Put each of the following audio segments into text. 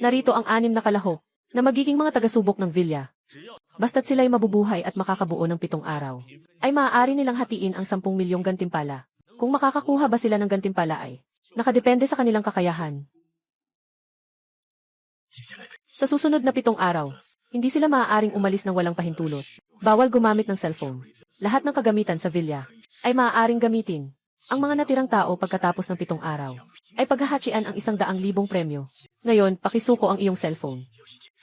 Narito ang 6 na kalahok na magiging mga tagasubok ng Villa. Basta't sila'y mabubuhay at makakabuo ng 7 araw, ay maaari nilang hatiin ang 10 milyong gantimpala. Kung makakakuha ba sila ng gantimpala ay nakadepende sa kanilang kakayahan. Sa susunod na 7 araw, hindi sila maaaring umalis ng walang pahintulot. Bawal gumamit ng cellphone. Lahat ng kagamitan sa Villa ay maaaring gamitin. Ang mga natirang tao pagkatapos ng 7 araw ay paghahatsian ang 100,000 premyo. Ngayon, pakisuko ang iyong cellphone.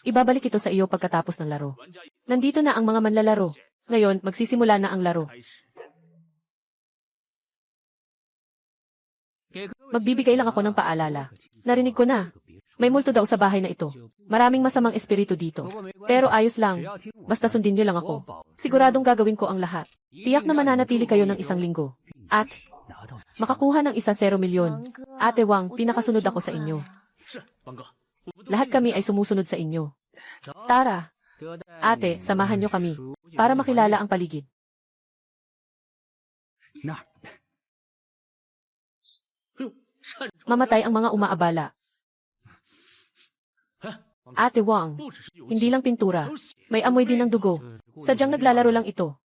Ibabalik ito sa iyo pagkatapos ng laro. Nandito na ang mga manlalaro. Ngayon, magsisimula na ang laro. Magbibigay lang ako ng paalala. Narinig ko na. May multo daw sa bahay na ito. Maraming masamang espiritu dito. Pero ayos lang. Basta sundin niyo lang ako. Siguradong gagawin ko ang lahat. Tiyak na mananatili kayo ng 1 linggo. At makakuha ng 1-0 milyon. Ate Wang, pinakasunod ako sa inyo. Lahat kami ay sumusunod sa inyo. Tara. Ate, samahan niyo kami. Para makilala ang paligid. Mamatay ang mga umaabala. Ate Wang, hindi lang pintura. May amoy din ng dugo. Sadyang naglalaro lang ito.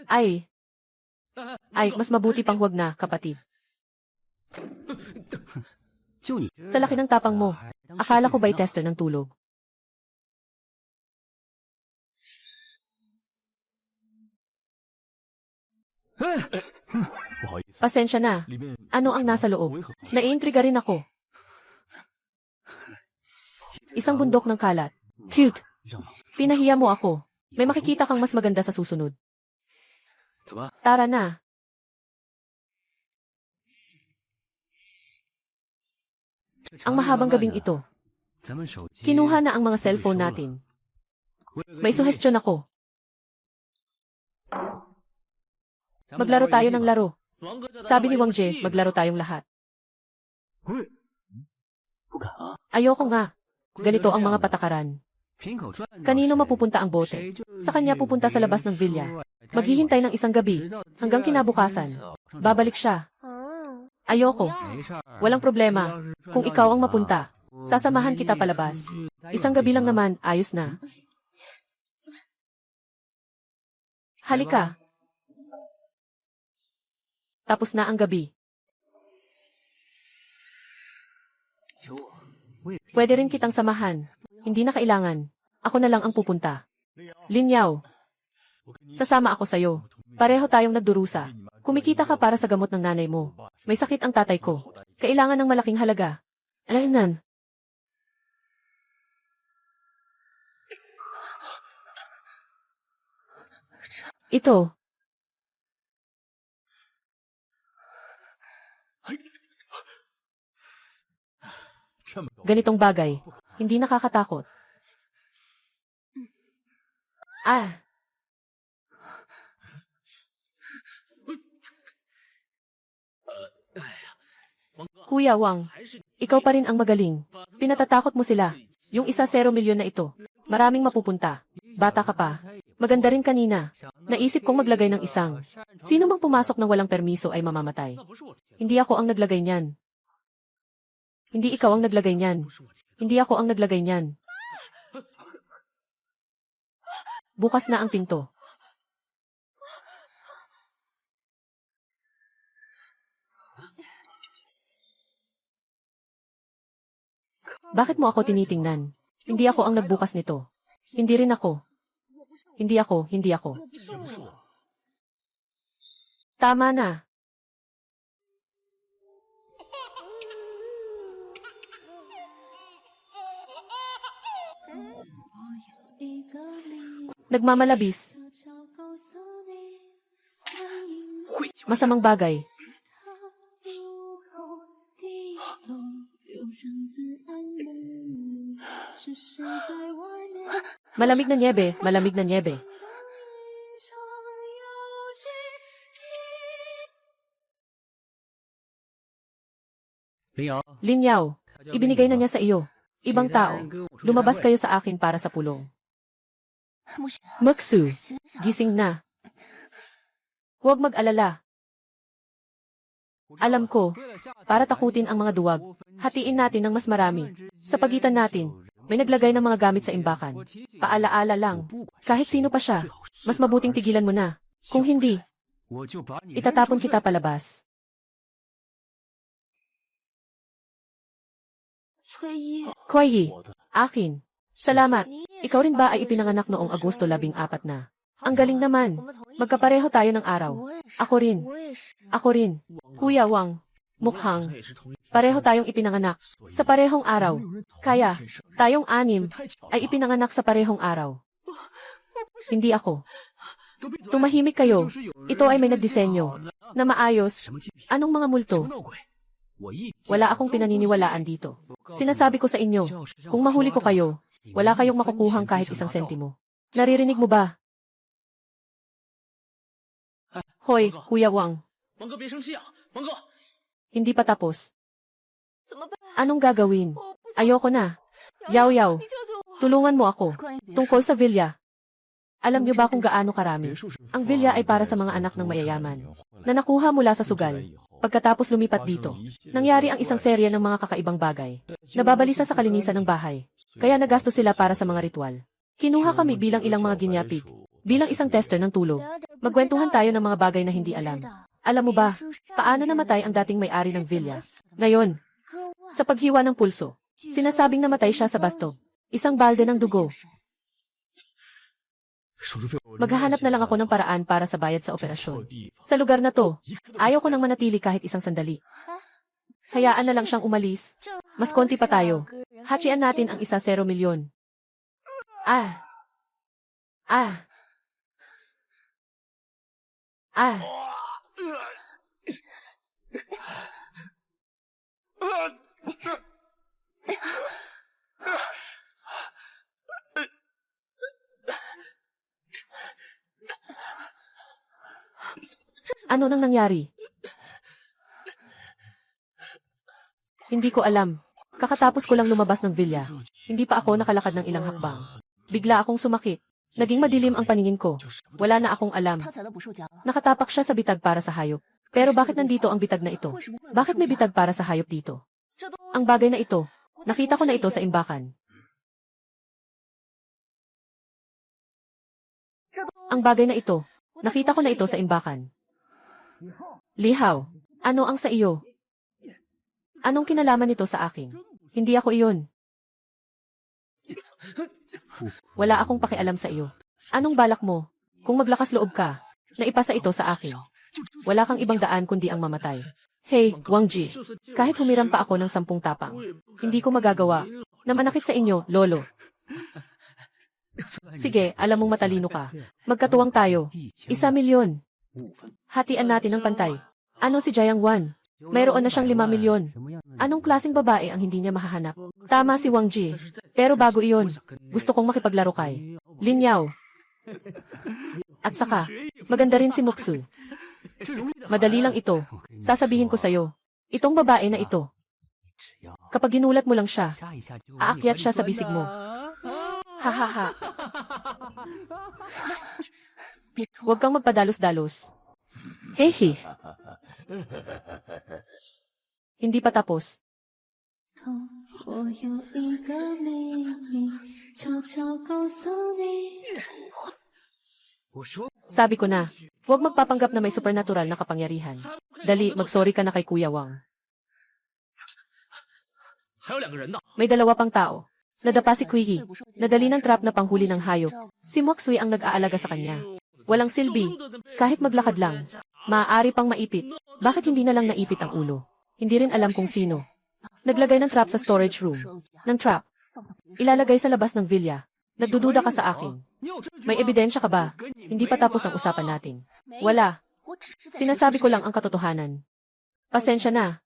Ay, mas mabuti pang wag na, kapatid. Sa laki ng tapang mo, akala ko ba'y tester ng tulog? Pasensya na. Ano ang nasa loob? Naiintriga rin ako. Isang bundok ng kalat. Cute. Pinahiya mo ako. May makikita kang mas maganda sa susunod. Tara na. Ang mahabang gabing ito. Kinuha na ang mga cellphone natin. May suhestyon ako. Maglaro tayo ng laro. Sabi ni Wang Jie, maglaro tayong lahat. Ayoko nga. Ganito ang mga patakaran. Kanino mapupunta ang bote? Sa kanya pupunta sa labas ng Villa. Maghihintay ng 1 gabi, hanggang kinabukasan. Babalik siya. Ayoko. Walang problema. Kung ikaw ang mapunta, sasamahan kita palabas. 1 gabi lang naman, ayos na. Halika. Tapos na ang gabi. Pwede rin kitang samahan. Hindi na kailangan. Ako na lang ang pupunta. Lin Yao. Sasama ako sa'yo. Pareho tayong nagdurusa. Kumikita ka para sa gamot ng nanay mo. May sakit ang tatay ko. Kailangan ng malaking halaga. Alainan. Ito. Ganitong bagay, hindi nakakatakot. Kuya Wang, ikaw pa rin ang magaling. Pinatatakot mo sila. Yung 1-0 milyon na ito, maraming mapupunta. Bata ka pa. Maganda rin kanina. Naisip kong maglagay ng 1. Sino mang pumasok ng walang permiso ay mamamatay. Hindi ako ang naglagay niyan. Hindi ikaw ang naglagay niyan. Hindi ako ang naglagay niyan. Bukas na ang pinto. Bakit mo ako tinitingnan? Hindi ako ang nagbukas nito. Hindi rin ako. Hindi ako. Tama na. Nagmamalabis. Masamang bagay. Malamig na niebe, malamig na niebe. Lin Yao, ibinigay na niya sa iyo. Ibang tao, lumabas kayo sa akin para sa pulong. Maksu, gising na. Huwag mag-alala. Alam ko, para takutin ang mga duwag, hatiin natin ng mas marami. Sa pagitan natin, may naglagay ng mga gamit sa imbakan. Paalaala lang, kahit sino pa siya, mas mabuting tigilan mo na. Kung hindi, itatapon kita palabas. Kuya Yi, akin. Salamat. Ikaw rin ba ay ipinanganak noong Agosto 14 na? Ang galing naman. Magkapareho tayo ng araw. Ako rin. Ako rin. Kuya Wang. Mukhang. Pareho tayong ipinanganak. Sa parehong araw. Kaya, tayong anim ay ipinanganak sa parehong araw. Hindi ako. Tumahimik kayo. Ito ay may nagdisenyo. Na maayos. Anong mga multo? Wala akong pinaniniwalaan dito. Sinasabi ko sa inyo, kung mahuli ko kayo, wala kayong makukuhang kahit isang sentimo. Naririnig mo ba? Hoy, Kuya Wang. Hindi pa tapos. Anong gagawin? Ayoko na. Yaw yaw. Tulungan mo ako. Tungkol sa villa. Alam niyo ba kung gaano karami? Ang villa ay para sa mga anak ng mayayaman, na nakuha mula sa sugal. Pagkatapos lumipat dito, nangyari ang isang serya ng mga kakaibang bagay. Nababalisa sa kalinisan ng bahay. Kaya nagastos sila para sa mga ritual. Kinuha kami bilang ilang mga ginyapig. Bilang isang tester ng tulog. Magkwentuhan tayo ng mga bagay na hindi alam. Alam mo ba, paano namatay ang dating may-ari ng villa? Ngayon, sa paghiwa ng pulso, sinasabing namatay siya sa bathtub. Isang balde ng dugo. Maghahanap na lang ako ng paraan para sa bayad sa operasyon. Sa lugar na to, ayaw ko nang manatili kahit isang sandali. Hayaan na lang siyang umalis. Mas konti pa tayo. Hachian natin ang 1 milyon. Ah. Ah. Ah. Ano nang nangyari? Hindi ko alam. Kakatapos ko lang lumabas ng villa. Hindi pa ako nakalakad ng ilang hakbang. Bigla akong sumakit. Naging madilim ang paningin ko. Wala na akong alam. Nakatapak siya sa bitag para sa hayop. Pero bakit nandito ang bitag na ito? Bakit may bitag para sa hayop dito? Ang bagay na ito, nakita ko na ito sa imbakan. Ang bagay na ito, nakita ko na ito sa imbakan. Lihaw, ano ang sa iyo? Anong kinalaman nito sa akin? Hindi ako iyon. Wala akong pakialam sa iyo. Anong balak mo? Kung maglakas loob ka, naipasa ito sa akin. Wala kang ibang daan kundi ang mamatay. Hey, Wang Ji, kahit humiram pa ako ng 10 tapang, hindi ko magagawa na manakit sa inyo, lolo. Sige, alam mong matalino ka. Magkatuwang tayo. 1 milyon. Hatian natin ng pantay. Ano si Jiang Wan? Mayroon na siyang 5 milyon. Anong klaseng babae ang hindi niya mahahanap? Tama si Wang Ji. Pero bago iyon, gusto kong makipaglaro kay Lin Yao. At saka, maganda rin si Muksu. Madali lang ito. Sasabihin ko sa'yo. Itong babae na ito. Kapag ginulat mo lang siya, aakyat siya sa bisig mo. Ha ha ha. Huwag kang magpadalos-dalos. Hehe. Hindi pa tapos. Sabi ko na, huwag magpapanggap na may supernatural na kapangyarihan. Dali, magsorry ka na kay Kuya Wang. May 2 pang tao. Nadapa si Kuyi. Nadali ng trap na panghuli ng hayop. Si Moksui ang nag-aalaga sa kanya. Walang silbi. Kahit maglakad lang. Maaari pang maipit. Bakit hindi na lang naipit ang ulo? Hindi rin alam kung sino. Naglagay ng trap sa storage room. Ng trap. Ilalagay sa labas ng villa. Nagdududa ka sa akin. May ebidensya ka ba? Hindi pa tapos ang usapan natin. Wala. Sinasabi ko lang ang katotohanan. Pasensya na.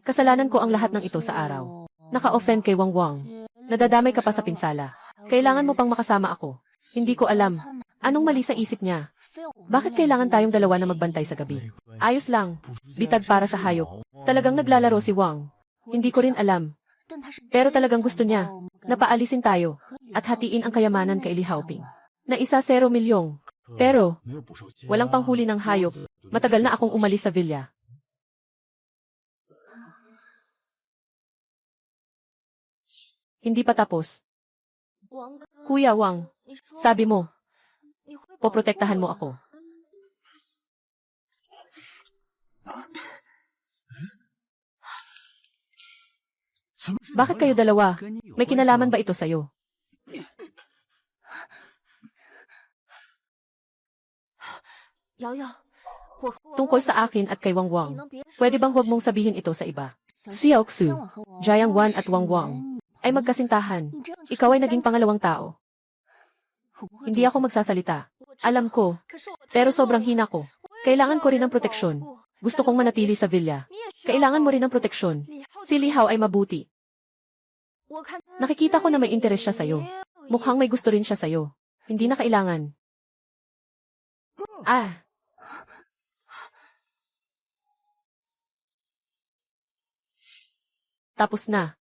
Kasalanan ko ang lahat ng ito sa araw. Naka-offend kay Wang Wang. Nadadamay ka pa sa pinsala. Kailangan mo pang makasama ako. Hindi ko alam. Anong mali sa isip niya? Bakit kailangan tayong 2 na magbantay sa gabi? Ayos lang. Bitag para sa hayop. Talagang naglalaro si Wang. Hindi ko rin alam. Pero talagang gusto niya. Napaalisin tayo. At hatiin ang kayamanan kay Li Haoping. Na 1 milyong. Pero, walang panghuli ng hayop. Matagal na akong umalis sa villa. Hindi pa tapos. Kuya Wang, sabi mo, poprotektahan mo ako. Bakit kayo dalawa? May kinalaman ba ito sa'yo? Tungkol sa akin at kay Wang Wang, pwede bang huwag mong sabihin ito sa iba? Xiaoxu, Jiang Wan at Wang Wang ay magkasintahan. Ikaw ay naging pangalawang tao. Hindi ako magsasalita. Alam ko, pero sobrang hina ko. Kailangan ko rin ng proteksyon. Gusto kong manatili sa villa. Kailangan mo rin ng proteksyon. Si Li Hao ay mabuti. Nakikita ko na may interes siya sa'yo. Mukhang may gusto rin siya sa'yo. Hindi na kailangan. Tapos na.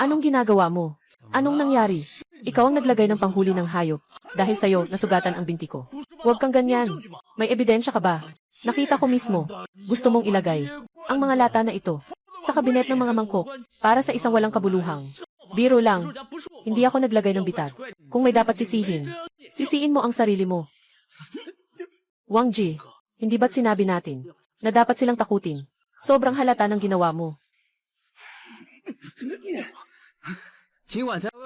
Anong ginagawa mo? Anong nangyari? Ikaw ang naglagay ng panghuli ng hayop. Dahil sa'yo, nasugatan ang binti ko. Huwag kang ganyan. May ebidensya ka ba? Nakita ko mismo. Gusto mong ilagay ang mga lata na ito sa kabinet ng mga mangkok para sa isang walang kabuluhang. Biro lang. Hindi ako naglagay ng bitag. Kung may dapat sisihin, sisiin mo ang sarili mo. Wang Ji, hindi ba't sinabi natin na dapat silang takutin? Sobrang halata ng ginawa mo.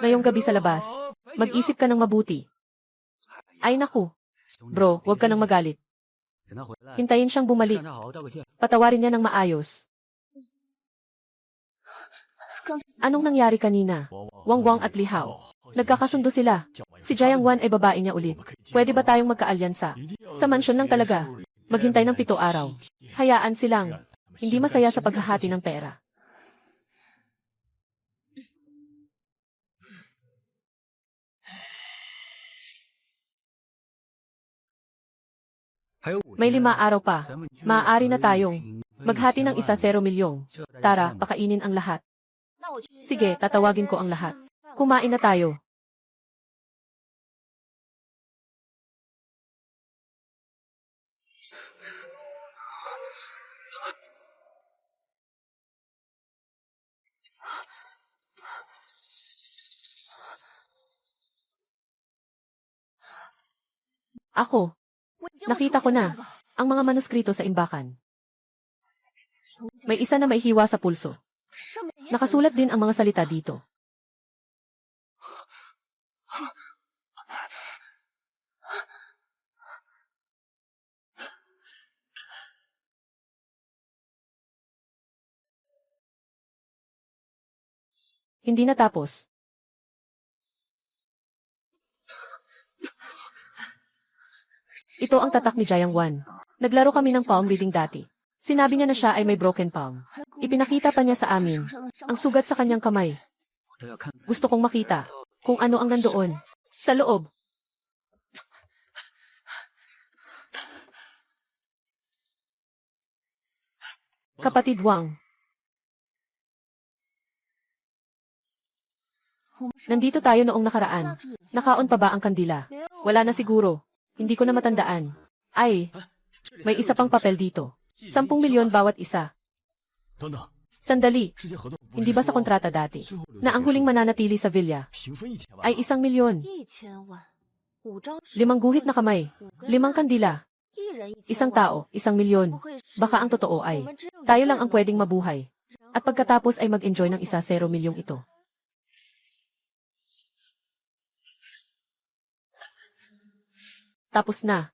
Ngayong gabi sa labas, mag-isip ka ng mabuti. Ay naku. Bro, huwag ka nang magalit. Hintayin siyang bumalik. Patawarin niya ng maayos. Anong nangyari kanina? Wang Wang at Li Hao. Nagkakasundo sila. Si Jiang Wan ay babae niya ulit. Pwede ba tayong magkaalyansa? Sa mansyon lang talaga. Maghintay ng 7 araw. Hayaan silang. Hindi masaya sa paghahati ng pera. May 5 araw pa. Maaari na tayong maghati ng 1 milyong. Tara, pakainin ang lahat. Sige, tatawagin ko ang lahat. Kumain na tayo. Ako. Nakita ko na ang mga manuskrito sa imbakan. May isa na may hiwa sa pulso. Nakasulat din ang mga salita dito. Hindi natapos. Ito ang tatak ni Jiang Wan. Naglaro kami ng palm reading dati. Sinabi niya na siya ay may broken palm. Ipinakita pa niya sa amin ang sugat sa kanyang kamay. Gusto kong makita kung ano ang nandoon sa loob. Kapatid Wang. Nandito tayo noong nakaraan. Nakaon pa ba ang kandila? Wala na siguro. Hindi ko na matandaan. Ay, may isa pang papel dito. 10 milyon bawat isa. Sandali. Hindi ba sa kontrata dati na ang huling mananatili sa villa ay 1 milyon? 5 guhit na kamay. 5 kandila. Isang tao, 1 milyon. Baka ang totoo ay tayo lang ang pwedeng mabuhay. At pagkatapos ay mag-enjoy ng 1 milyong ito. Tapos na.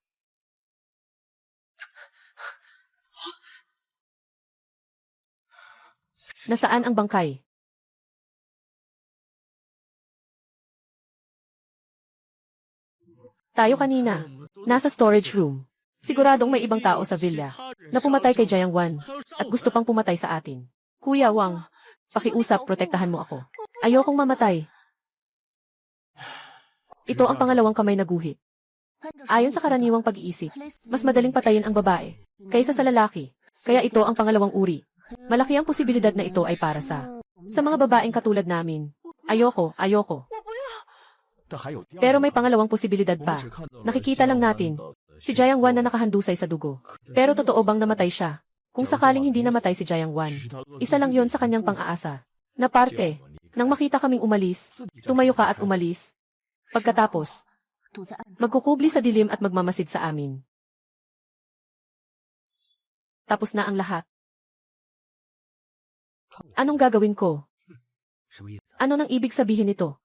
Nasaan ang bangkay? Tayo kanina. Nasa storage room. Siguradong may ibang tao sa villa na pumatay kay Jiang Wan at gusto pang pumatay sa atin. Kuya Wang, pakiusap, protektahan mo ako. Ayokong mamatay. Ito ang pangalawang kamay na guhit. Ayon sa karaniwang pag-iisip, mas madaling patayin ang babae kaysa sa lalaki. Kaya ito ang pangalawang uri. Malaki ang posibilidad na ito ay para sa mga babaeng katulad namin. Ayoko. Pero may pangalawang posibilidad pa. Nakikita lang natin Si Jiang Wan na nakahandusay sa dugo. Pero totoo bang namatay siya? Kung sakaling hindi namatay si Jiang Wan, isa lang yon sa kanyang pang-aasa. Na parte, nang makita kaming umalis, tumayo ka at umalis. Pagkatapos, magkukubli sa dilim at magmamasid sa amin. Tapos na ang lahat. Anong gagawin ko? Ano nang ibig sabihin nito?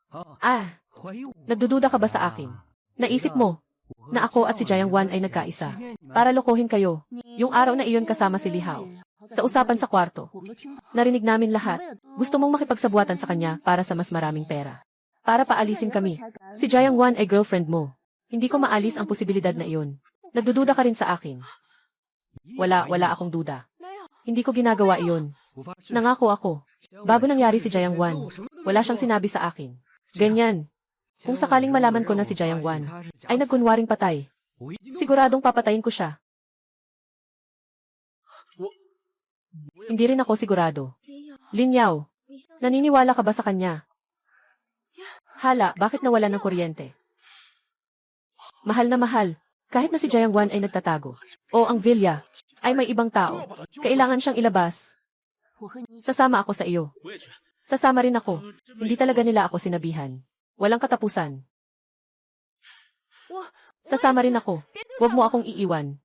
Nagdududa ka ba sa akin? Naisip mo na ako at si Jiang Wan ay nagkaisa para lokohin kayo. Yung araw na iyon kasama si Li Hao. Sa usapan sa kwarto, narinig namin lahat. Gusto mong makipagsabuatan sa kanya para sa mas maraming pera. Para paalisin kami. Si Jiang Wan ay girlfriend mo. Hindi ko maalis ang posibilidad na iyon. Nagdududa ka rin sa akin. Wala akong duda. Hindi ko ginagawa iyon. Nangako ako. Bago nangyari si Jiang Wan, wala siyang sinabi sa akin. Ganyan. Kung sakaling malaman ko na si Jiang Wan ay nagkunwaring patay, siguradong papatayin ko siya. Hindi rin ako sigurado. Lin Yao, naniniwala ka ba sa kanya? Hala, bakit nawala ng kuryente? Mahal na mahal, kahit na si Jiang Wan ay nagtatago. O ang villa ay may ibang tao. Kailangan siyang ilabas. Sasama ako sa iyo. Sasama rin ako. Hindi talaga nila ako sinabihan. Walang katapusan. Sasama rin ako. Huwag mo akong iiwan.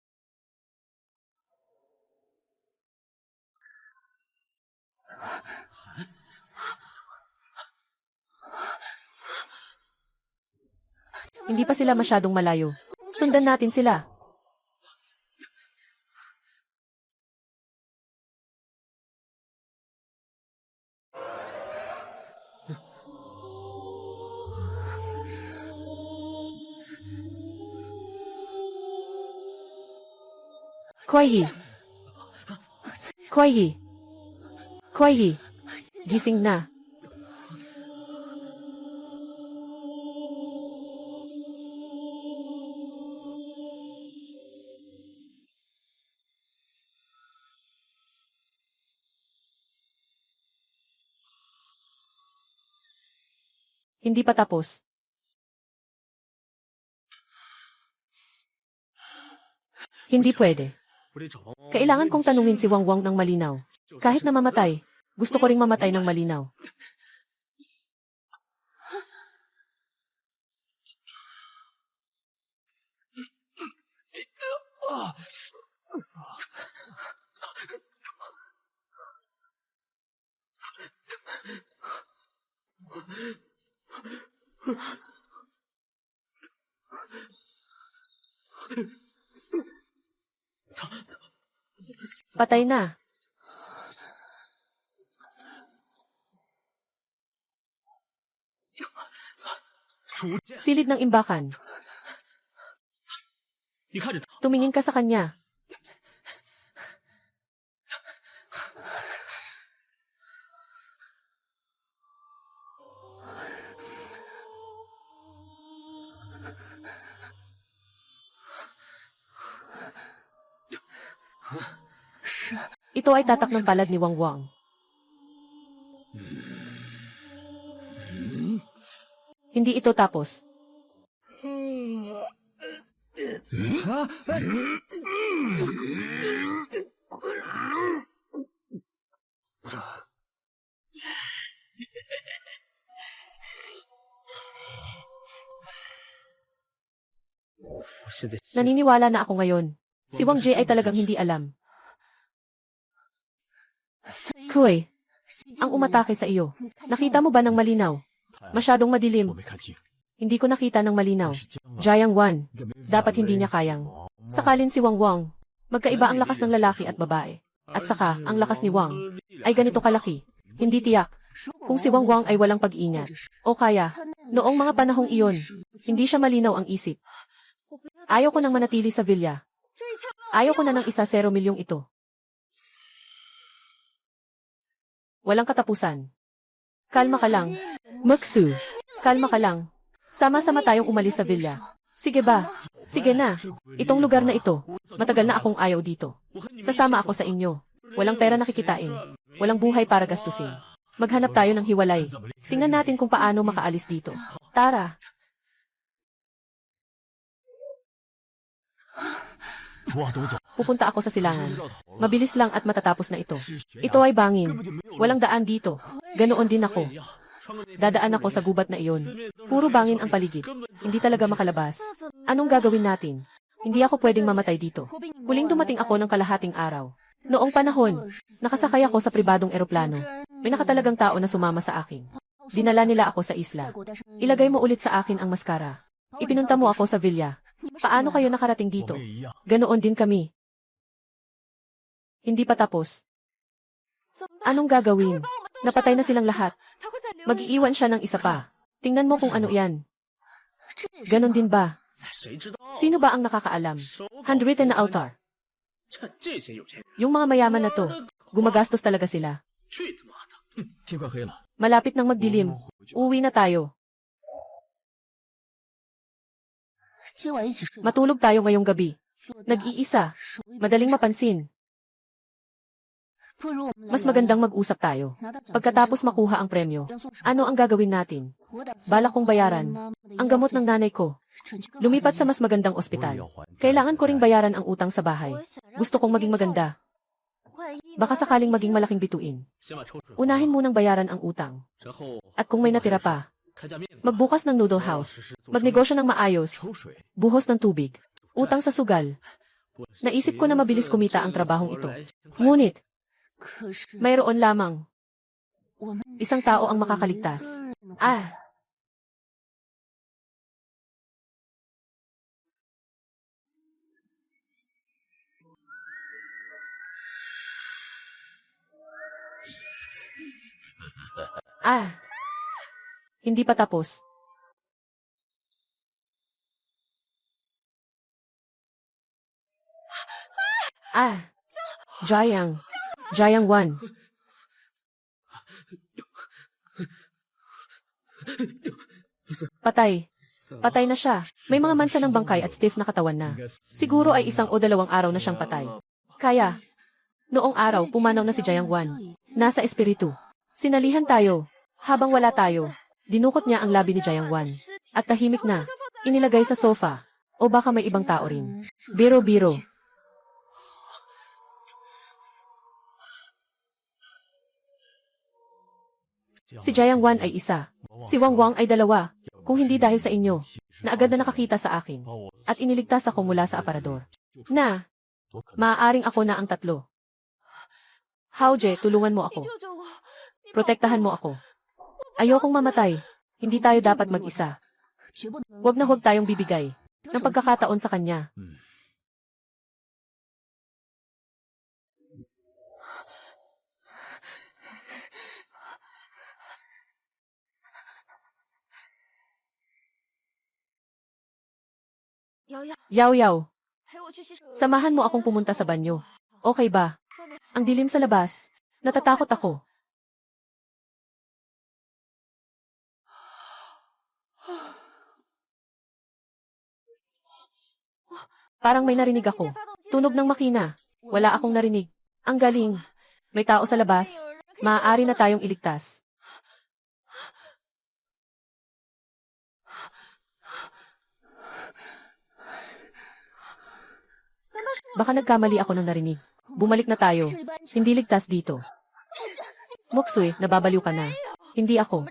Hindi pa sila masyadong malayo. Sundan natin sila. Kuai Hi, gising na. Hindi pa tapos. Hindi pwede. Kailangan kong tanungin si Wang Wang ng malinaw. Kahit na mamatay, gusto ko ring mamatay ng malinaw. Patay na. Silid ng imbakan. Tumingin ka sa kanya. Ito ay tatak ng palad ni Wang Wang. Hindi ito tapos. Naniniwala na ako ngayon. Si Wang Jie ay talagang hindi alam. Kui, ang umatake sa iyo. Nakita mo ba ng malinaw? Masyadong madilim. Hindi ko nakita ng malinaw. Jiang Wan, dapat hindi niya kayang. Sakalin si Wang Wang. Magkaiba ang lakas ng lalaki at babae. At saka, ang lakas ni Wang ay ganito kalaki. Hindi tiyak. Kung si Wang Wang ay walang pag-ingat. O kaya, noong mga panahong iyon, hindi siya malinaw ang isip. Ayaw ko nang manatili sa villa. Ayaw ko na ng 1 milyong ito. Walang katapusan. Kalma ka lang. Maksu, kalma ka lang. Sama-sama tayong umalis sa villa. Sige ba? Sige na. Itong lugar na ito, matagal na akong ayaw dito. Sasama ako sa inyo. Walang pera na kikitain. Walang buhay para gastusin. Maghanap tayo ng hiwalay. Tingnan natin kung paano makaalis dito. Tara. Pupunta ako sa silangan. Mabilis lang at matatapos na ito. Ito ay bangin. Walang daan dito. Ganoon din ako. Dadaan ako sa gubat na iyon. Puro bangin ang paligid. Hindi talaga makalabas. Anong gagawin natin? Hindi ako pwedeng mamatay dito. Huling dumating ako ng kalahating araw. Noong panahon, nakasakay ako sa pribadong eroplano. May nakatalagang tao na sumama sa akin. Dinala nila ako sa isla. Ilagay mo ulit sa akin ang maskara. Ipinunta mo ako sa villa. Paano kayo nakarating dito? Ganoon din kami. Hindi pa tapos. Anong gagawin? Napatay na silang lahat. Mag-iiwan siya ng isa pa. Tingnan mo kung ano yan. Ganon din ba? Sino ba ang nakakaalam? Handwritten na altar. Yung mga mayaman na to, gumagastos talaga sila. Malapit nang magdilim. Uwi na tayo. Matulog tayo ngayong gabi. Nag-iisa. Madaling mapansin. Mas magandang mag-usap tayo. Pagkatapos makuha ang premyo, ano ang gagawin natin? Balak kong bayaran ang gamot ng nanay ko. Lumipat sa mas magandang ospital. Kailangan ko ring bayaran ang utang sa bahay. Gusto kong maging maganda. Baka sakaling maging malaking bituin. Unahin munang bayaran ang utang. At kung may natira pa, magbukas ng noodle house. Magnegosyo ng maayos. Buhos ng tubig. Utang sa sugal. Naisip ko na mabilis kumita ang trabahong ito. Ngunit, mayroon lamang isang tao ang makakaligtas. Hindi pa tapos. Jayang 1. Patay. Patay na siya. May mga mansa ng bangkay at stiff na katawan na. Siguro ay 1 o 2 araw na siyang patay. Kaya, noong araw pumanaw na si Jayang 1. Nasa espiritu. Sinalihan tayo. Habang wala tayo, dinukot niya ang labi ni Jayang 1. At tahimik na. Inilagay sa sofa. O baka may ibang tao rin. Biro-biro. Si Jayang 1 ay 1. Si Wang Wang ay 2. Kung hindi dahil sa inyo, na agad na nakakita sa akin. At iniligtas ako mula sa aparador. Maaaring ako na ang 3. Haoje, tulungan mo ako. Protektahan mo ako. Ayokong mamatay. Hindi tayo dapat mag-isa. Huwag na huwag tayong bibigay ng pagkakataon sa kanya. Yaw, samahan mo akong pumunta sa banyo. Okay ba? Ang dilim sa labas. Natatakot ako. Parang may narinig ako. Tunog ng makina. Wala akong narinig. Ang galing. May tao sa labas. Maaari na tayong iligtas. Baka nagkamali ako ng narinig. Bumalik na tayo. Hindi ligtas dito. Moksui, nababaliw ka na. Hindi ako.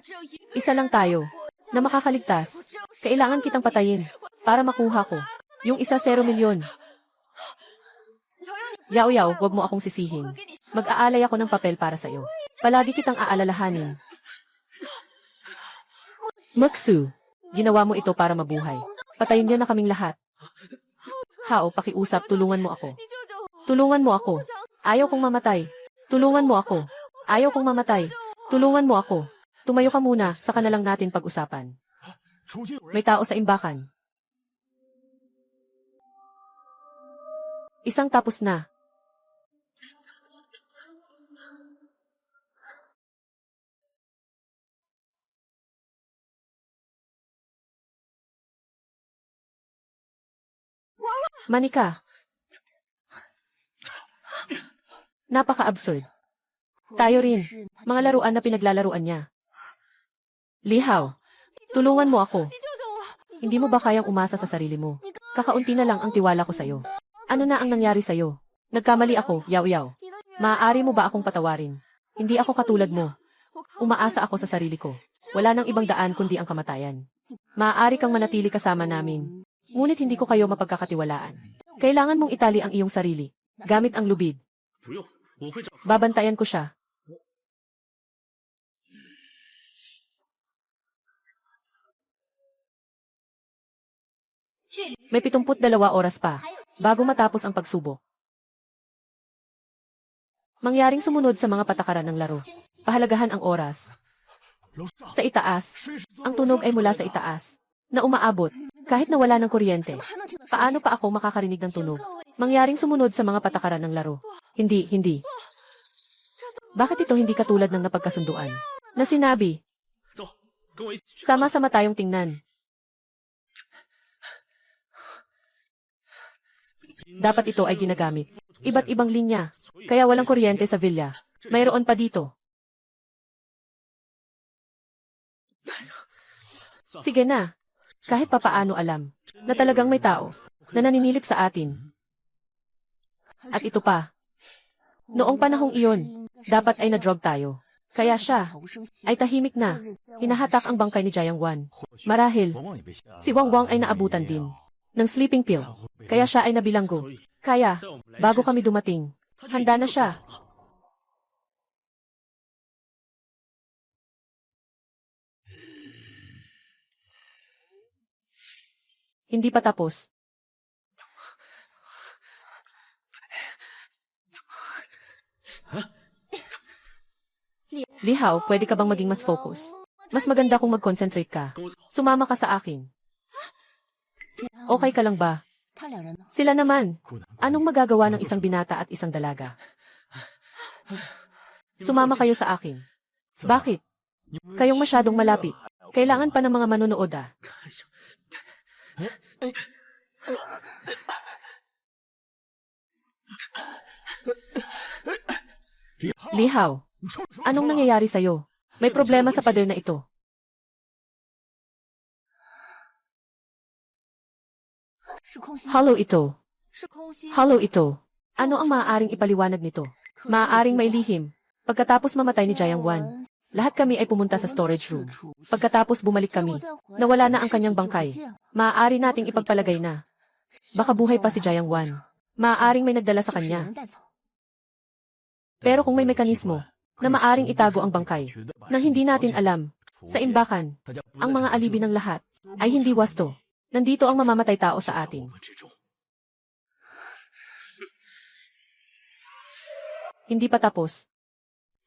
Isa lang tayo. Na makakaligtas. Kailangan kitang patayin. Para makuha ko. Yung 1-0 milyon. Yaw, wag mo akong sisihin. Mag-aalay ako ng papel para sa'yo. Palagi kitang aalalahanin. Moksu, ginawa mo ito para mabuhay. Patayin niyo na kaming lahat. Hao, pakiusap, tulungan mo ako. Tulungan mo ako. Ayaw kong mamatay. Tulungan mo ako. Ayaw kong mamatay. Tulungan mo ako. Tumayo ka muna, saka na lang natin pag-usapan. May tao sa imbakan. Isang tapos na. Manika. Napaka-absurd. Tayo rin. Mga laruan na pinaglalaruan niya. Lihaw. Tulungan mo ako. Hindi mo ba kayang umasa sa sarili mo? Kakaunti na lang ang tiwala ko sa'yo. Ano na ang nangyari sa'yo? Nagkamali ako, Yao Yao. Maaari mo ba akong patawarin? Hindi ako katulad mo. Umaasa ako sa sarili ko. Wala nang ibang daan kundi ang kamatayan. Maaari kang manatili kasama namin. Ngunit hindi ko kayo mapagkakatiwalaan. Kailangan mong itali ang iyong sarili. Gamit ang lubid. Babantayan ko siya. May 72 oras pa, bago matapos ang pagsubok. Mangyaring sumunod sa mga patakaran ng laro. Pahalagahan ang oras. Sa itaas, ang tunog ay mula sa itaas, na umaabot, kahit na wala ng kuryente. Paano pa ako makakarinig ng tunog? Mangyaring sumunod sa mga patakaran ng laro. Hindi. Bakit ito hindi katulad ng napagkasunduan? Na sinabi, sama-sama tayong tingnan. Dapat ito ay ginagamit. Iba't ibang linya, kaya walang kuryente sa villa. Mayroon pa dito. Sige na. Kahit papaano alam na talagang may tao na naninilip sa atin. At ito pa. Noong panahong iyon, dapat ay na-drug tayo. Kaya siya ay tahimik na. Hinahatak ang bangkay ni Jiang Wan. Marahil, si Wang Wang ay naabutan din ng sleeping pill. Kaya siya ay nabilanggo. Kaya, bago kami dumating, handa na siya. Hindi pa tapos. Lihaw, pwede ka bang maging mas focus? Mas maganda kung mag-concentrate ka. Sumama ka sa akin. Okay ka lang ba? Sila naman. Anong magagawa ng isang binata at isang dalaga? Sumama kayo sa akin. Bakit? Kayong masyadong malapit. Kailangan pa ng mga manonood ah. Lihaw, anong nangyayari sa'yo? May problema sa pader na ito. Hollow ito. Hollow ito. Ano ang maaaring ipaliwanag nito? Maaaring may lihim. Pagkatapos mamatay ni Jiang Wan, lahat kami ay pumunta sa storage room. Pagkatapos bumalik kami, nawala na ang kanyang bangkay. Maaari nating ipagpalagay na baka buhay pa si Jiang Wan. Maaaring may nagdala sa kanya. Pero kung may mekanismo na maaring itago ang bangkay nang hindi natin alam, sa imbakan, ang mga alibi ng lahat ay hindi wasto. Nandito ang mamamatay tao sa atin. Hindi pa tapos.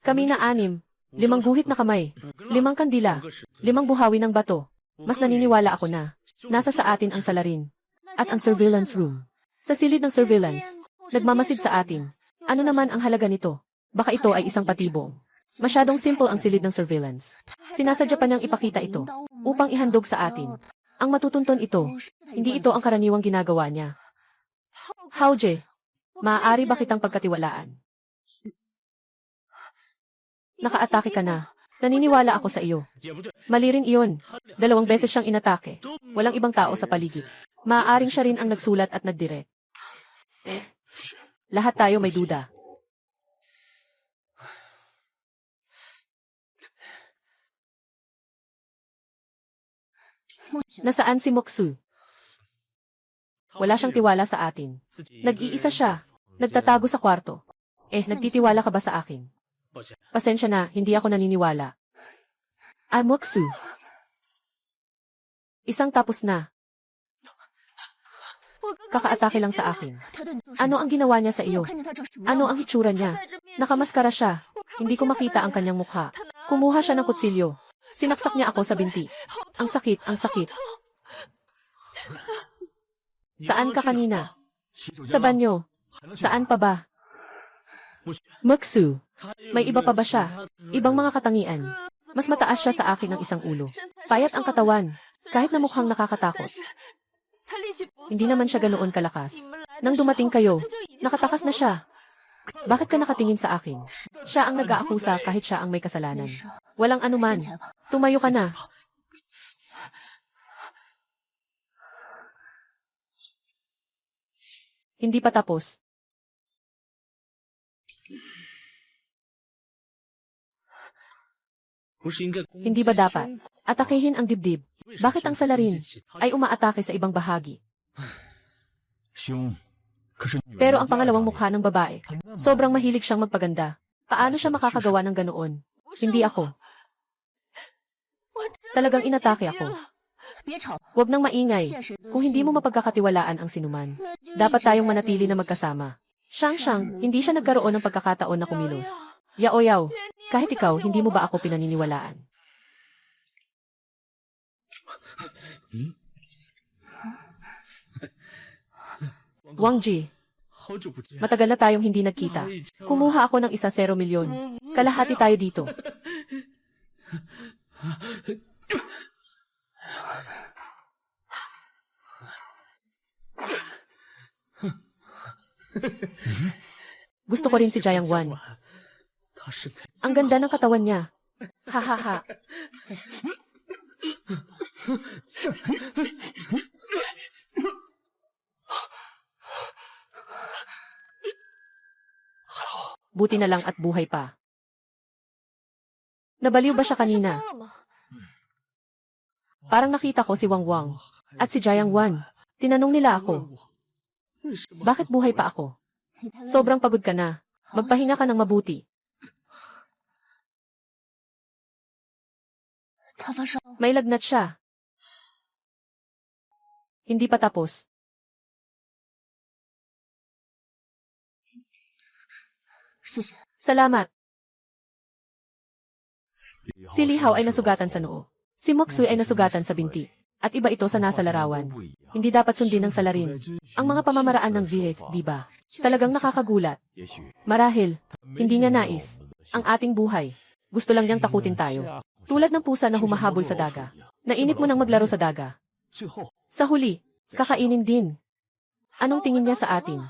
Kami na 6, 5 guhit na kamay, 5 kandila, 5 buhawi ng bato. Mas naniniwala ako na nasa sa atin ang salarin at ang surveillance room. Sa silid ng surveillance, nagmamasid sa atin. Ano naman ang halaga nito? Baka ito ay isang patibong. Masyadong simple ang silid ng surveillance. Sinasadya pa niyang ipakita ito upang ihandog sa atin. Ang matutunton ito, hindi ito ang karaniwang ginagawa niya. Haoje, maaari ba kitang pagkatiwalaan? Nakaatake ka na. Naniniwala ako sa iyo. Mali rin iyon. 2 beses siyang inatake. Walang ibang tao sa paligid. Maaaring siya rin ang nagsulat at nagdirect. Lahat tayo may duda. Nasaan si Moksu? Wala siyang tiwala sa atin. Nag-iisa siya. Nagtatago sa kwarto. Nagtitiwala ka ba sa akin? Pasensya na, hindi ako naniniwala. Moksu. Isang tapos na. Kakaatake lang sa akin. Ano ang ginawa niya sa iyo? Ano ang hitsura niya? Nakamaskara siya. Hindi ko makita ang kanyang mukha. Kumuha siya ng kutsilyo. Sinaksak niya ako sa binti. Ang sakit, ang sakit. Saan ka kanina? Sa banyo. Saan pa ba? Moksu. May iba pa ba siya? Ibang mga katangian. Mas mataas siya sa akin ng isang ulo. Payat ang katawan. Kahit na mukhang nakakatakot. Hindi naman siya ganoon kalakas. Nang dumating kayo, nakatakas na siya. Bakit ka nakatingin sa akin? Siya ang nag-aakusa kahit siya ang may kasalanan. Walang anuman. Tumayo ka na. Hindi pa tapos. Hindi ba dapat atakehin ang dibdib? Bakit ang salarin ay umaatake sa ibang bahagi? Pero ang pangalawang mukha ng babae, sobrang mahilig siyang magpaganda. Paano siya makakagawa ng ganoon? Hindi ako. Talagang inatake ako. Huwag nang maingay. Kung hindi mo mapagkakatiwalaan ang sinuman, dapat tayong manatili na magkasama. Siyang, hindi siya nagkaroon ng pagkakataon na kumilos. Yao, kahit ikaw, hindi mo ba ako pinaniniwalaan? Wang Ji, matagal na tayong hindi nagkita. Kumuha ako ng 1 milyon. Kalahati tayo dito. Gusto ko rin si Jiang Wan. Ang ganda ng katawan niya. Hahaha. Buti na lang at buhay pa. Nabaliw ba siya kanina? Parang nakita ko si Wang Wang at si Jiang Wan. Tinanong nila ako, bakit buhay pa ako? Sobrang pagod ka na. Magpahinga ka ng mabuti. May lagnat siya. Hindi pa tapos. Salamat. Si Li Hao ay nasugatan sa noo. Si Moksui ay nasugatan sa binti. At iba ito sa nasa larawan. Hindi dapat sundin ng salarin. Ang mga pamamaraan ng VF, di ba? Talagang nakakagulat. Marahil, hindi niya nais. Ang ating buhay. Gusto lang niyang takutin tayo. Tulad ng pusa na humahabol sa daga. Nainip mo nang maglaro sa daga. Sa huli, kakainin din. Anong tingin niya sa atin?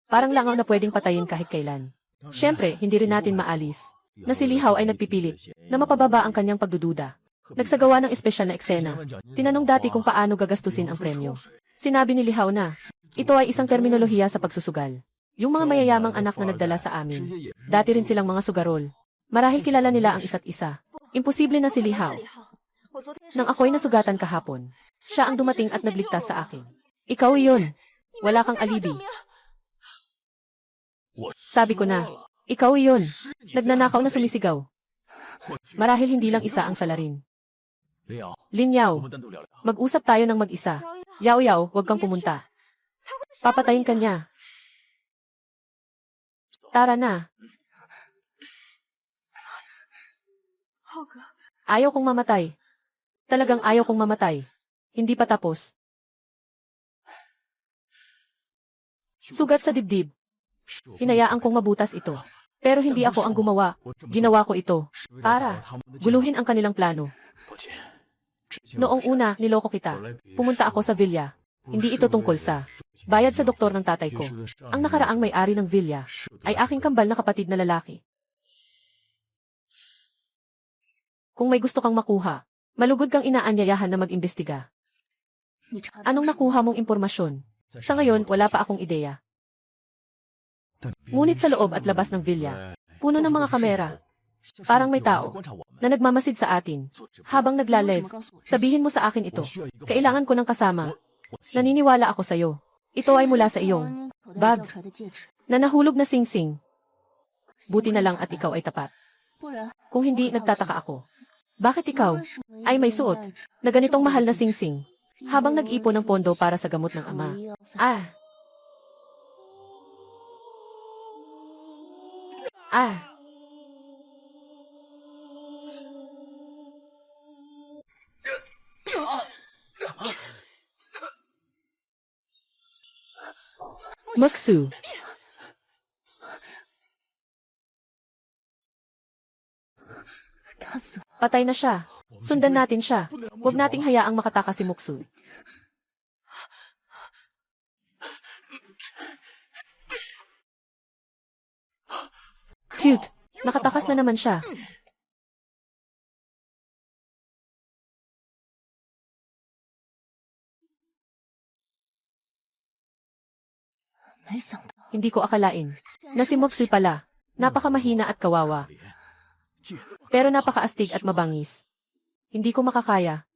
Parang langaw na pwedeng patayin kahit kailan. Siyempre, hindi rin natin maalis na si Li Hao ay nagpipilit na mapababa ang kanyang pagdududa. Nagsagawa ng espesyal na eksena. Tinanong dati kung paano gagastusin ang premyo. Sinabi ni Li Hao na, ito ay isang terminolohiya sa pagsusugal. Yung mga mayayamang anak na nagdala sa amin. Dati rin silang mga sugarol. Marahil kilala nila ang isa't isa. Imposible na si Li Hao. Nang ako'y nasugatan kahapon, siya ang dumating at nagligtas sa akin. Ikaw iyon. Wala kang alibi. Sabi ko na, ikaw iyon. Nagnanakaw na sumisigaw. Marahil hindi lang isa ang salarin. Lin Yao, mag-usap tayo ng mag-isa. Yao, huwag kang pumunta. Papatayin ka niya. Tara na. Ayaw kong mamatay. Talagang ayaw kong mamatay. Hindi pa tapos. Sugat sa dibdib. Hinayaan kong mabutas ito. Pero hindi ako ang gumawa. Ginawa ko ito para guluhin ang kanilang plano. Noong una, niloko kita. Pumunta ako sa villa. Hindi ito tungkol sa bayad sa doktor ng tatay ko. Ang nakaraang may-ari ng villa ay aking kambal na kapatid na lalaki. Kung may gusto kang makuha, malugod kang inaanyayahan na mag-imbestiga. Anong nakuha mong impormasyon? Sa ngayon, wala pa akong ideya. Ngunit sa loob at labas ng villa, puno ng mga kamera. Parang may tao na nagmamasid sa atin. Habang naglalive, sabihin mo sa akin ito. Kailangan ko ng kasama. Naniniwala ako sa'yo. Ito ay mula sa iyong bag na nahulog na singsing. Buti na lang at ikaw ay tapat. Kung hindi, nagtataka ako. Bakit ikaw ay may suot na ganitong mahal na singsing habang nag-ipon ng pondo para sa gamot ng ama? Moksu. Patay na siya. Sundan natin siya. Huwag nating hayaang makatakas si Moksu. Cute. Nakatakas na naman siya. Hindi ko akalain na si Moxie pala. Napakamahina at kawawa. Pero napakaastig at mabangis. Hindi ko makakaya.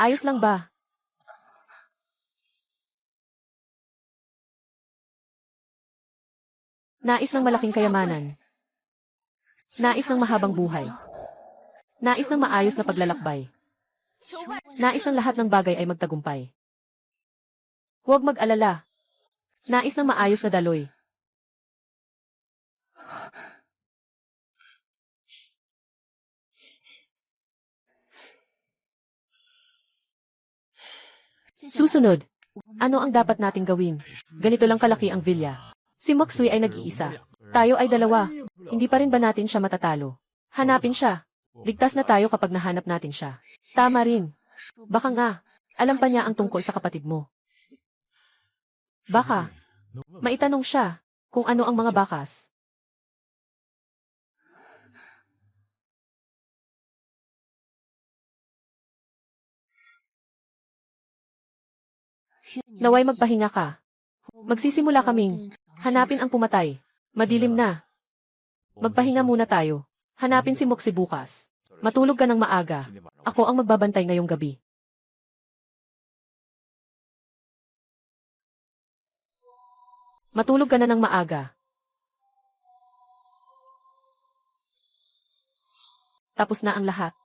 Ayos lang ba? Nais ng malaking kayamanan. Nais ng mahabang buhay. Nais ng maayos na paglalakbay. Nais ng lahat ng bagay ay magtagumpay. Huwag mag-alala. Nais ng maayos na daloy. Susunod, ano ang dapat nating gawin? Ganito lang kalaki ang villa. Si Moxie ay nag-iisa. Tayo ay dalawa. Hindi pa rin ba natin siya matatalo? Hanapin siya. Ligtas na tayo kapag nahanap natin siya. Tama rin. Baka nga, alam pa niya ang tungkol sa kapatid mo. Baka, maitanong siya kung ano ang mga bakas. Naway magpahinga ka. Magsisimula kaming hanapin ang pumatay. Madilim na. Magpahinga muna tayo. Hanapin si Moxie bukas. Matulog ka ng maaga. Ako ang magbabantay ngayong gabi. Matulog ka na ng maaga. Tapos na ang lahat.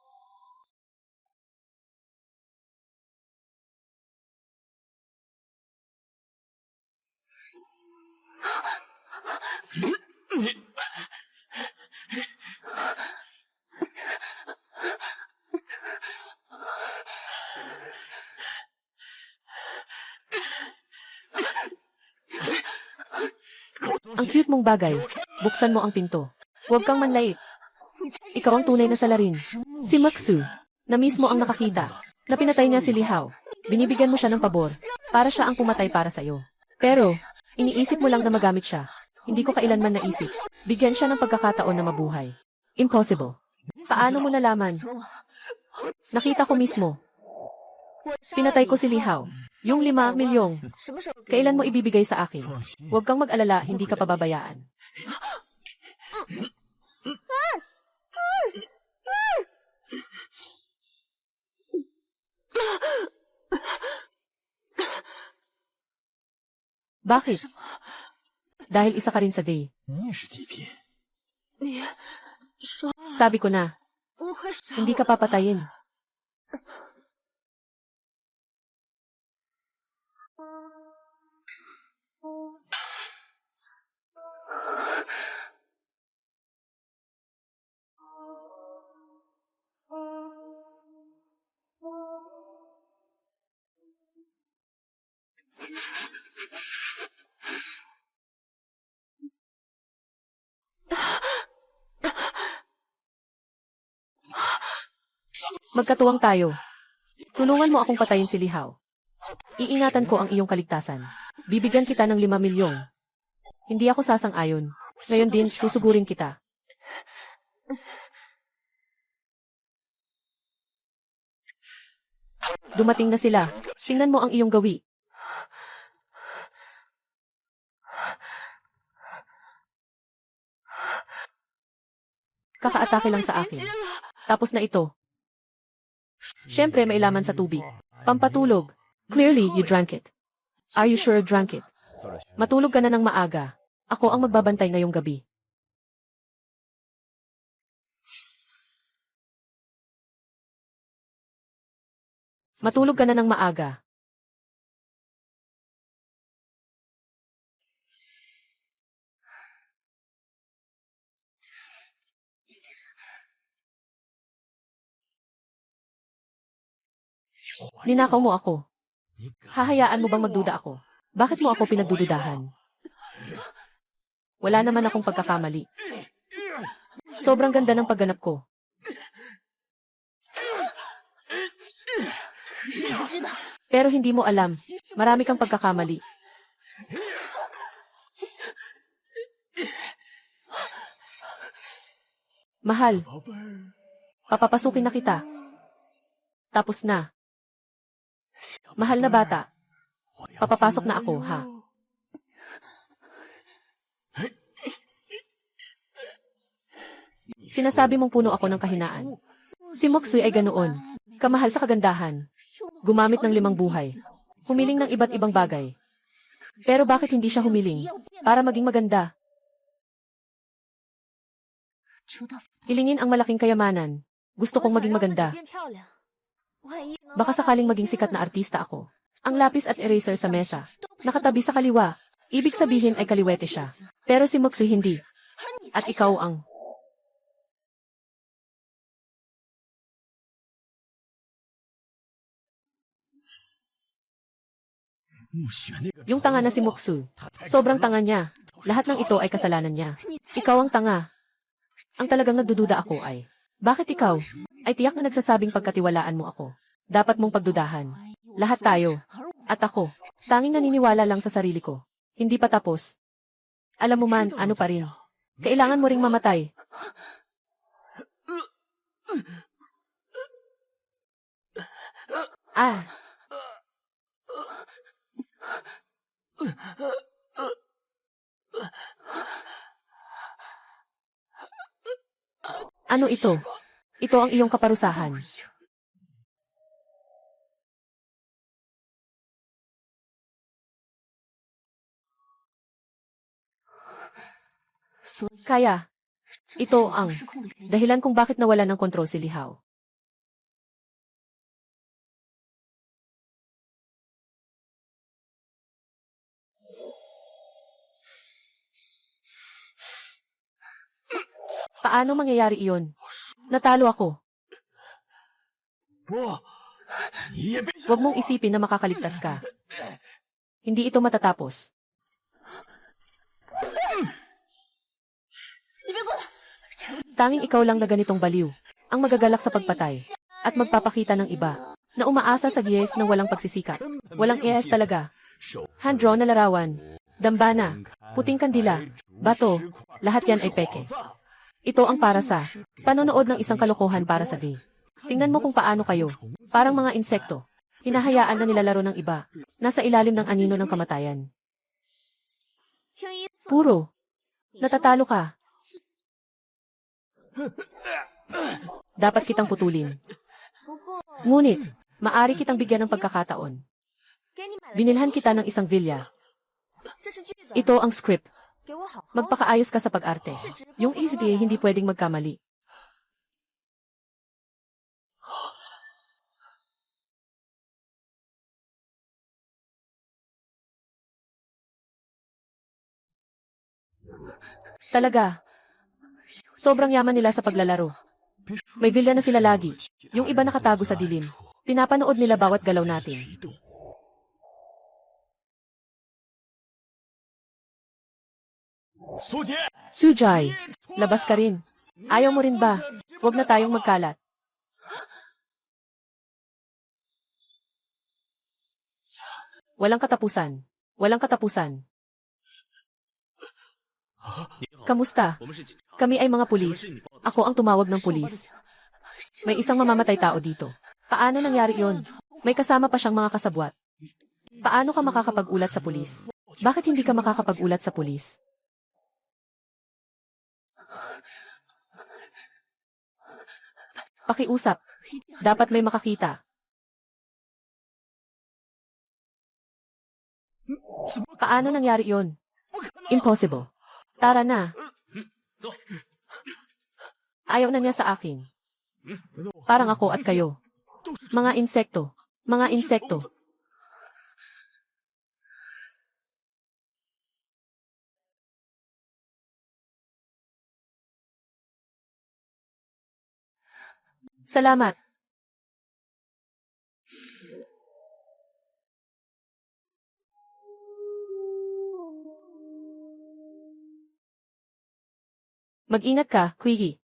Ang cute mong bagay. Buksan mo ang pinto. Huwag kang manlait. Ikaw ang tunay na salarin. Si Moxie, na mismo ang nakakita, na pinatay niya si Li Hao. Binibigyan mo siya ng pabor, para siya ang pumatay para sa'yo. Pero, iniisip mo lang na magamit siya. Hindi ko kailanman naisip. Bigyan siya ng pagkakataon na mabuhay. Impossible. Paano mo nalaman? Nakita ko mismo. Pinatay ko si Li Hao. Yung 5 milyong. Kailan mo ibibigay sa akin? Huwag kang mag-alala, hindi ka pababayaan. Bakit? Dahil isa ka rin sa gay. Sabi ko na, hindi ka papatayin. Magkatuwang tayo. Tulungan mo akong patayin si Li Hao. Iingatan ko ang iyong kaligtasan. Bibigyan kita ng 5 milyong. Hindi ako sasang-ayon. Ngayon din, susugurin kita. Dumating na sila. Tingnan mo ang iyong gawi. Kakaatake lang sa akin. Tapos na ito. Siyempre, may laman sa tubig. Pampatulog. Clearly, you drank it. Are you sure you drank it? Matulog ka na ng maaga. Ako ang magbabantay ngayong gabi. Matulog ka na ng maaga. Ninakaw mo ako. Hahayaan mo bang magduda ako? Bakit mo ako pinagdududahan? Wala naman akong pagkakamali. Sobrang ganda ng pagganap ko. Pero hindi mo alam, marami kang pagkakamali. Mahal, papapasukin na kita. Tapos na. Mahal na bata, papapasok na ako, ha? Sinasabi mong puno ako ng kahinaan. Si Moksui ay ganoon. Kamahal sa kagandahan. Gumamit ng 5 buhay. Humiling ng iba't ibang bagay. Pero bakit hindi siya humiling? Para maging maganda. Hilingin ang malaking kayamanan. Gusto kong maging maganda. Baka sakaling maging sikat na artista ako. Ang lapis at eraser sa mesa. Nakatabi sa kaliwa. Ibig sabihin ay kaliwete siya. Pero si Moksui hindi. At ikaw ang... Yung tanga na si Moksui. Sobrang tanga niya. Lahat ng ito ay kasalanan niya. Ikaw ang tanga. Ang talagang nagdududa ako ay, bakit ikaw? Ay tiyak na nagsasabing pagkatiwalaan mo ako. Dapat mong pagdudahan. Lahat tayo. At ako. Tanging naniniwala lang sa sarili ko. Hindi pa tapos. Alam mo man, ano pa rin. Kailangan mo ring mamatay. Ah. Ano ito? Ito ang iyong kaparusahan. Kaya, ito ang dahilan kung bakit nawala ng kontrol si Li Hao. Paano mangyayari iyon? Natalo ako. Huwag mong isipin na makakaligtas ka. Hindi ito matatapos. Tanging ikaw lang na ganitong baliw, ang magagalak sa pagpatay, at magpapakita ng iba, na umaasa sa giyes na walang pagsisikap. Walang ES talaga. Hand-drawn na larawan, dambana, puting kandila, bato, lahat yan ay peke. Ito ang para sa panonood ng isang kalokohan para sa game. Tingnan mo kung paano kayo, parang mga insekto, hinahayaan na nilalaro ng iba, nasa ilalim ng anino ng kamatayan. Puro, natatalo ka. Dapat kitang putulin. Ngunit, maari kitang bigyan ng pagkakataon. Binilhan kita ng isang villa. Ito ang script. Magpakaayos ka sa pag-arte. Yung ESPA hindi pwedeng magkamali. Talaga. Sobrang yaman nila sa paglalaro. May villa na sila lagi. Yung iba nakatago sa dilim. Pinapanood nila bawat galaw natin. Sujay, labas ka rin. Ayaw mo rin ba? Huwag na tayong magkalat. Walang katapusan. Walang katapusan. Kamusta? Kami ay mga pulis. Ako ang tumawag ng pulis. May isang mamamatay tao dito. Paano nangyari yon? May kasama pa siyang mga kasabwat. Paano ka makakapag-ulat sa pulis? Bakit hindi ka makakapag-ulat sa pulis? Pakiusap. Dapat may makakita. Paano nangyari yon? Impossible. Tara na. Ayaw na niya sa akin. Parang ako at kayo. Mga insekto. Mga insekto. Salamat. Mag-ingat ka, Quiggy.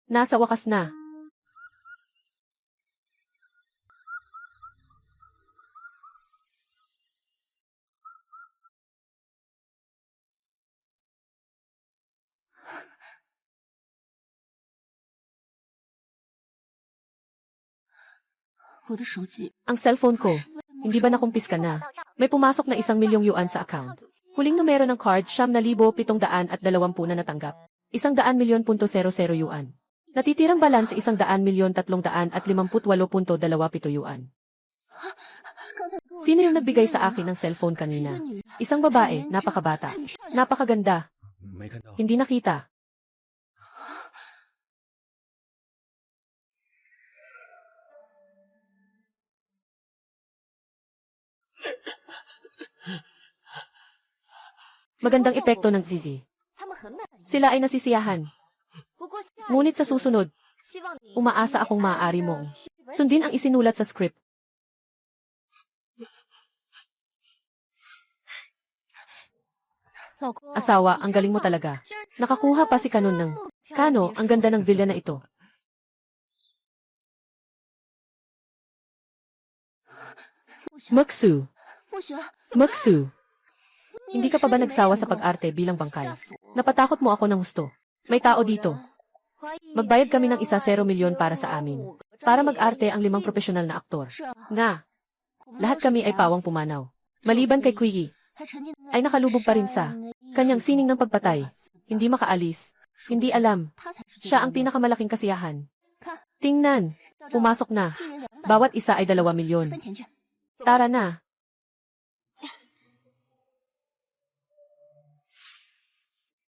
Nasa wakas na. Ang cellphone ko. Hindi ba nakumpiska na? May pumasok na 1,000,000 yuan sa account. Huling numero ng card, 9,720 na natanggap. 100,000,000.00 yuan. Natitirang balance 100,358.27 yuan. Sino yung nagbigay sa akin ng cellphone kanina? Isang babae, napakabata. Napakaganda. Hindi nakita. Magandang epekto ng TV. Sila ay nasisiyahan. Ngunit sa susunod, umaasa akong maaari mong sundin ang isinulat sa script. Asawa, ang galing mo talaga. Nakakuha pa si Kanon ng Kano, ang ganda ng villa na ito. Maksu. Maksu. Hindi ka pa ba nagsawa sa pag-arte bilang bangkay? Napatakot mo ako ng husto. May tao dito. Magbayad kami ng 1,000,000 para sa amin. Para mag-arte ang 5 profesional na aktor. Nga. Lahat kami ay pawang pumanaw. Maliban kay Quiggy, ay nakalubog pa rin sa kanyang sining ng pagpatay. Hindi makaalis. Hindi alam. Siya ang pinakamalaking kasiyahan. Tingnan. Pumasok na. Bawat isa ay 2,000,000. Tara na.